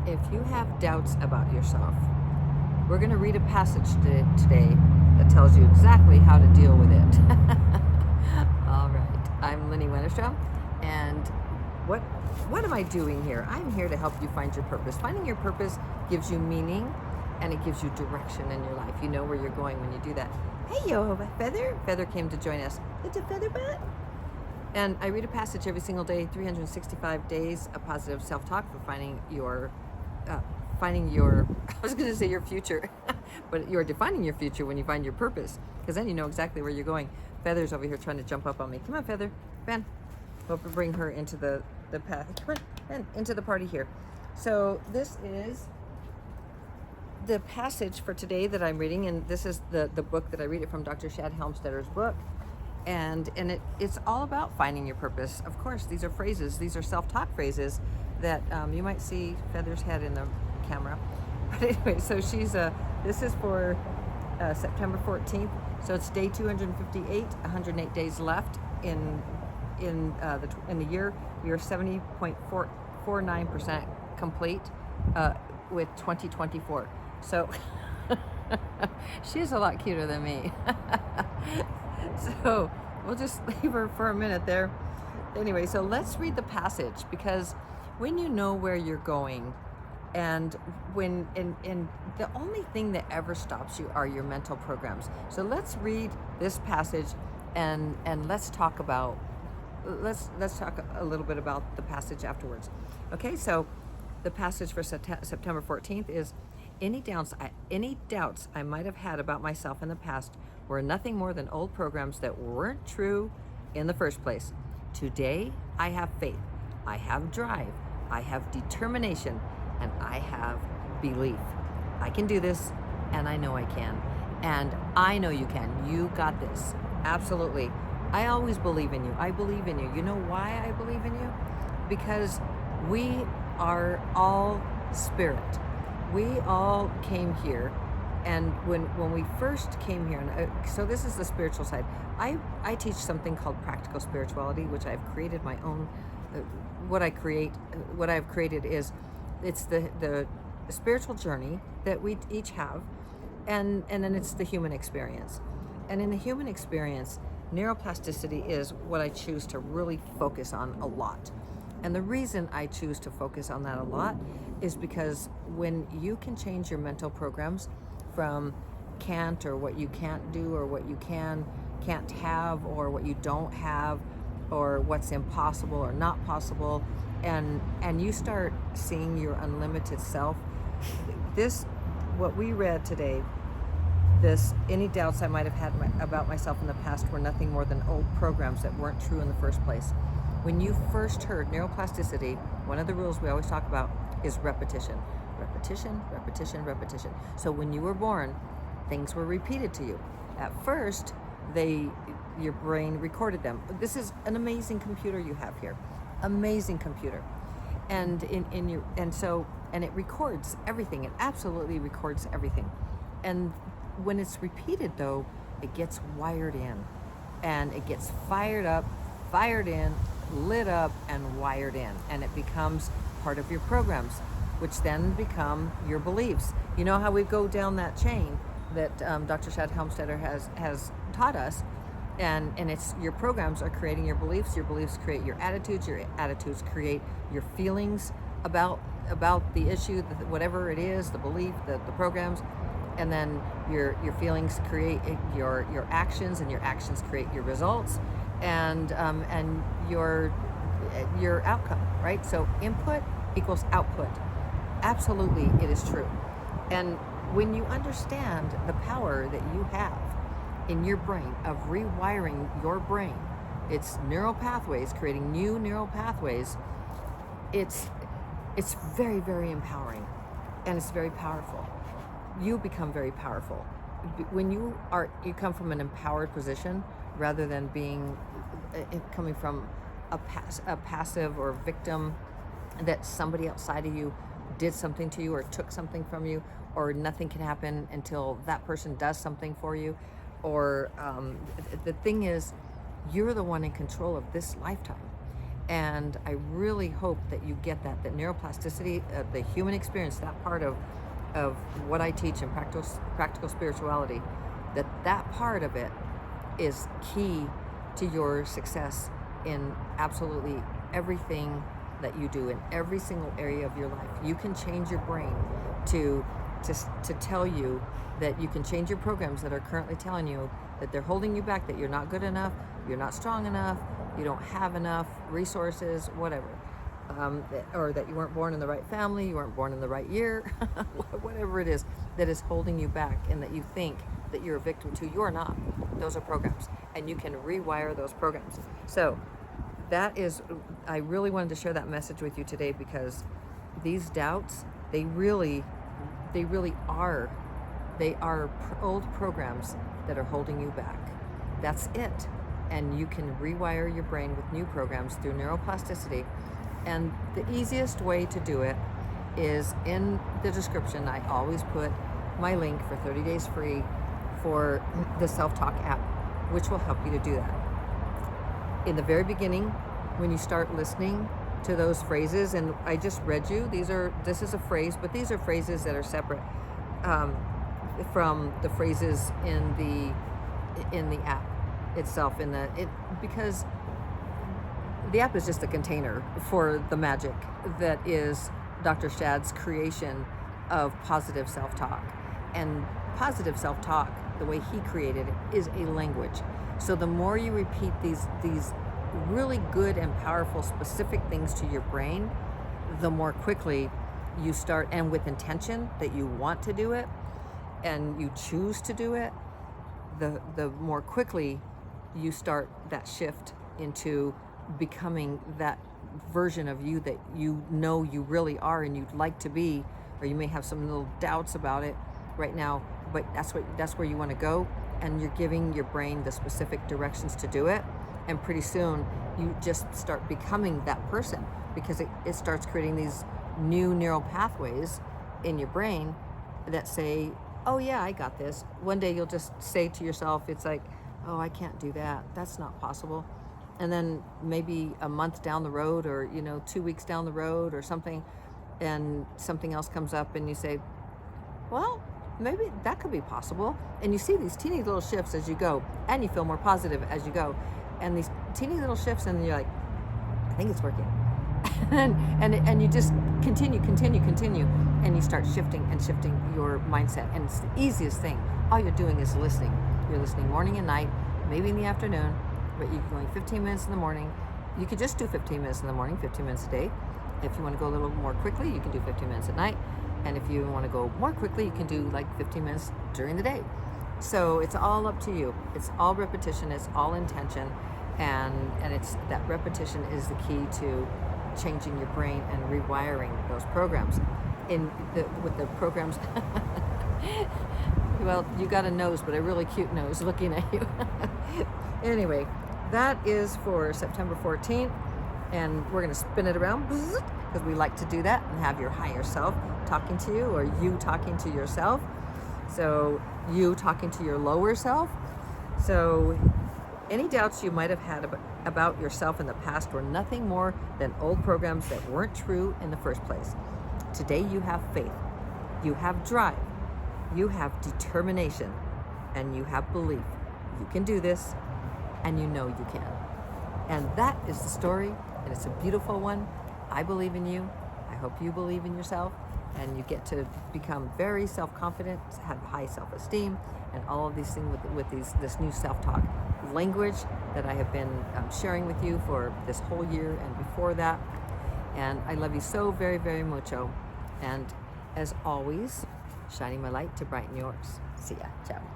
If you have doubts about yourself, we're going to read a passage today that tells you exactly how to deal with it. All right. I'm Lenny Wennerstrom, and what am I doing here? I'm here to help you find your purpose. Finding your purpose gives you meaning, and it gives you direction in your life. You know where you're going when you do that. Hey, yo, Feather. Feather came to join us. It's a feather butt. And I read a passage every single day, 365 days of positive self-talk for finding your, I was going to say your future, but you're defining your future when you find your purpose, because then you know exactly where you're going. Feather's over here trying to jump up on me. Come on, Feather. Ben, we'll bring her into the path. Come on, Ben, into the party here. So this is the passage for today that I'm reading, and this is the book that I read it from, Dr. Shad Helmstetter's book. And it's all about finding your purpose. Of course, these are phrases, these are self-talk phrases that you might see Feather's head in the camera. But anyway, so this is for September 14th. So it's day 258, 108 days left in the year. We are 70.49% complete with 2024. So she's a lot cuter than me. So we'll just leave her for a minute there. Anyway, so let's read the passage, because when you know where you're going, and when the only thing that ever stops you are your mental programs. So let's read this passage and let's talk a little bit about the passage afterwards. Okay, so the passage for September 14th is, any doubts I might have had about myself in the past were nothing more than old programs that weren't true in the first place. Today, I have faith, I have drive, I have determination, and I have belief. I can do this, and I know I can. And I know you can. You got this. Absolutely. I always believe in you. I believe in you. You know why I believe in you? Because we are all spirit. We all came here, and when we first came here, and so this is the spiritual side. I teach something called practical spirituality, which I've created my own. What I've created is, it's the spiritual journey that we each have, and then it's the human experience. And in the human experience, neuroplasticity is what I choose to really focus on a lot. And the reason I choose to focus on that a lot is because when you can change your mental programs from can't, or what you can't do, or what you can't have, or what you don't have, or what's impossible or not possible, and you start seeing your unlimited self. What we read today, any doubts I might have had about myself in the past were nothing more than old programs that weren't true in the first place. When you first heard neuroplasticity, one of the rules we always talk about is repetition. Repetition, repetition, repetition. So when you were born, things were repeated to you. At first, your brain recorded them. This is an amazing computer you have here. Amazing computer. And and it records everything. It absolutely records everything. And when it's repeated, though, it gets wired in, and it gets fired up, fired in, lit up, and wired in, and it becomes part of your programs, which then become your beliefs. You know how we go down that chain that Dr. Shad Helmstetter has taught us, and it's your programs are creating your beliefs create your attitudes create your feelings about the issue, whatever it is, the belief, the programs, and then your feelings create your actions, and your actions create your results, and your outcome, right? So input equals output. Absolutely, it is true. And when you understand the power that you have in your brain of rewiring your brain, it's neural pathways, creating new neural pathways, it's very, very empowering, and it's very powerful. You become very powerful when you come from an empowered position, rather than coming from a passive or victim, that somebody outside of you did something to you or took something from you, or nothing can happen until that person does something for you. Or the thing is, you're the one in control of this lifetime. And I really hope that you get that neuroplasticity, the human experience, that part of what I teach in practical spirituality, that part of it is key to your success in absolutely everything that you do in every single area of your life. You can change your brain to tell you that you can change your programs that are currently telling you that they're holding you back, that you're not good enough, you're not strong enough, you don't have enough resources, whatever. Or that you weren't born in the right family, you weren't born in the right year, whatever it is that is holding you back and that you think that you're a victim to. You are not. Those are programs, and you can rewire those programs. So that is, I really wanted to share that message with you today, because these doubts, they really are, old programs that are holding you back. That's it. And you can rewire your brain with new programs through neuroplasticity. And the easiest way to do it is in the description. I always put my link for 30 days free for the self-talk app, which will help you to do that. In the very beginning, when you start listening to those phrases, and I just read you, this is a phrase, but these are phrases that are separate from the phrases in the app itself, because the app is just a container for the magic that is Dr. Shad's creation of positive self-talk. And positive self-talk, the way he created it, is a language. So the more you repeat these really good and powerful specific things to your brain, the more quickly you start, and with intention that you want to do it and you choose to do it, the more quickly you start that shift into becoming that version of you that you know you really are and you'd like to be. Or you may have some little doubts about it right now, but that's where you want to go, and you're giving your brain the specific directions to do it. And pretty soon you just start becoming that person, because it starts creating these new neural pathways in your brain that say, oh yeah, I got this. One day you'll just say to yourself, it's like, oh, I can't do that, that's not possible. And then maybe a month down the road, or 2 weeks down the road or something, and something else comes up and you say, well, maybe that could be possible. And you see these teeny little shifts as you go, and you feel more positive as you go. And these teeny little shifts, and you're like, I think it's working. and you just continue, and you start shifting your mindset. And it's the easiest thing. All you're doing is listening. You're listening morning and night, maybe in the afternoon, but you're going 15 minutes in the morning. You could just do 15 minutes in the morning, 15 minutes a day. If you want to go a little more quickly, you can do 15 minutes at night. And if you want to go more quickly, you can do like 15 minutes during the day. So it's all up to you. It's all repetition. It's all intention. And it's that repetition is the key to changing your brain and rewiring those programs. With the programs, well, you got a nose, but a really cute nose looking at you. Anyway, that is for September 14th. And we're going to spin it around, because we like to do that and have your higher self talking to you, or you talking to yourself. So you talking to your lower self. So any doubts you might have had about yourself in the past were nothing more than old programs that weren't true in the first place. Today you have faith, you have drive, you have determination, and you have belief. You can do this, and you know you can. And that is the story, and it's a beautiful one. I believe in you. I hope you believe in yourself, and you get to become very self-confident, have high self-esteem, and all of these things with this new self-talk language that I have been sharing with you for this whole year and before that. And I love you so very, very mucho. And as always, shining my light to brighten yours. See ya. Ciao.